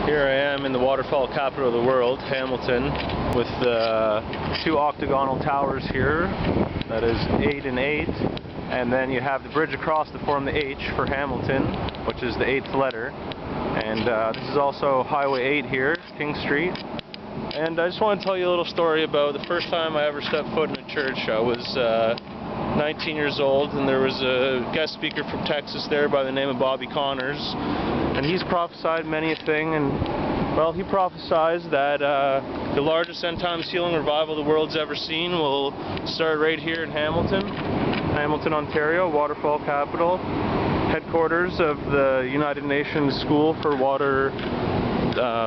Here I am in the waterfall capital of the world, Hamilton, with the two octagonal towers here. That is 8 and 8. And then you have the bridge across to form the H for Hamilton, which is the 8th letter. And this is also Highway 8 here, King Street. And I just want to tell you a little story about the first time I ever stepped foot in a church. I was 19 years old, and there was a guest speaker from Texas there by the name of Bobby Connors. And he's prophesied many a thing, and well, he prophesies that the largest end-times healing revival the world's ever seen will start right here in Hamilton, Ontario, waterfall capital, headquarters of the United Nations School for Water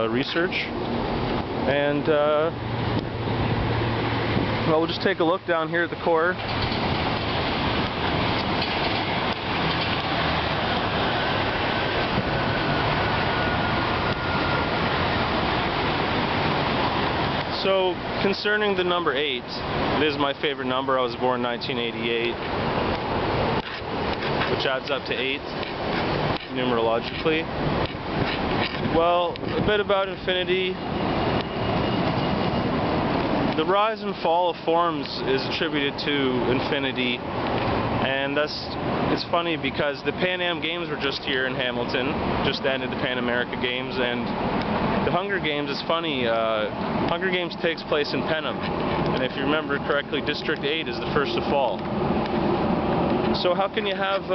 Research. And well, we'll just take a look down here at the core. So, concerning the number 8, it is my favorite number. I was born in 1988, which adds up to 8, numerologically. Well, a bit about infinity. The rise and fall of forms is attributed to infinity, and it's funny because the Pan Am Games were just here in Hamilton, just ended the Pan America Games, and the Hunger Games is funny. Hunger Games takes place in Penham, and if you remember correctly, District 8 is the first to fall. So how can you have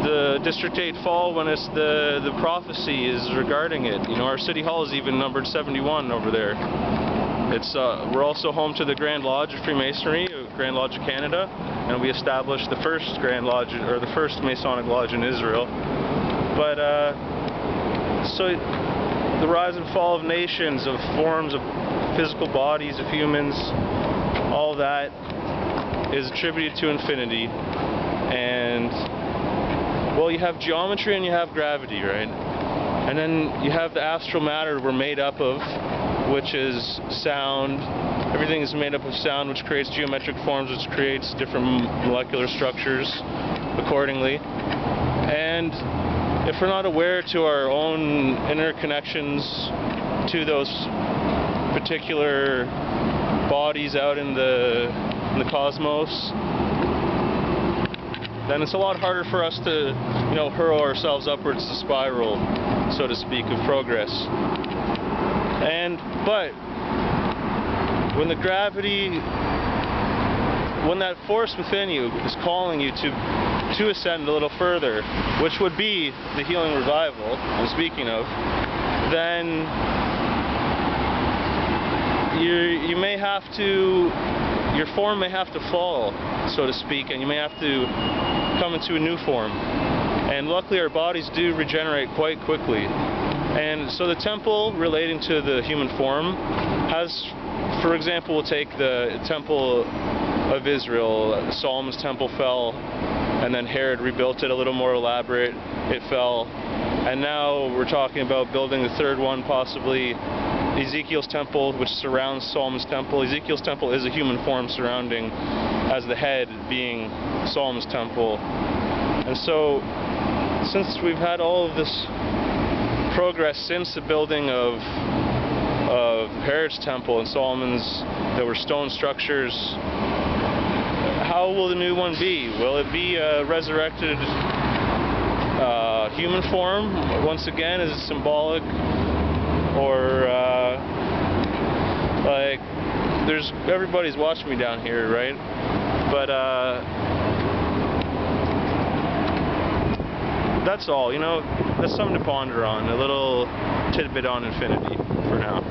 the District 8 fall when it's the prophecy is regarding it? You know, our City Hall is even numbered 71 over there. We're also home to the Grand Lodge of Freemasonry, Grand Lodge of Canada, and we established the first Grand Lodge, or the first Masonic Lodge in Israel. But so the rise and fall of nations, of forms, of physical bodies, of humans, all that is attributed to infinity. And well, you have geometry and you have gravity, right? And then you have the astral matter we're made up of, which is sound. Everything is made up of sound, which creates geometric forms, which creates different molecular structures accordingly. And if we're not aware to our own inner connections to those particular bodies out in the cosmos, then it's a lot harder for us to, hurl ourselves upwards to spiral, so to speak, of progress. But when the gravity, when that force within you is calling you to ascend a little further, which would be the healing revival I'm speaking of, then you may have to, your form may have to fall, so to speak, and you may have to come into a new form. And luckily our bodies do regenerate quite quickly. And so the temple relating to the human form has, for example, we'll take the temple of Israel. Solomon's temple fell, and then Herod rebuilt it a little more elaborate. It fell, and now we're talking about building the third one, possibly Ezekiel's temple, which surrounds Solomon's temple. Ezekiel's temple is a human form surrounding, as the head being Solomon's temple. And so, since we've had all of this progress since the building of Herod's temple and Solomon's, there were stone structures, how will the new one be? Will it be a resurrected human form? Once again, is it symbolic? Or like, everybody's watching me down here, right? But that's all, that's something to ponder on, a little tidbit on infinity for now.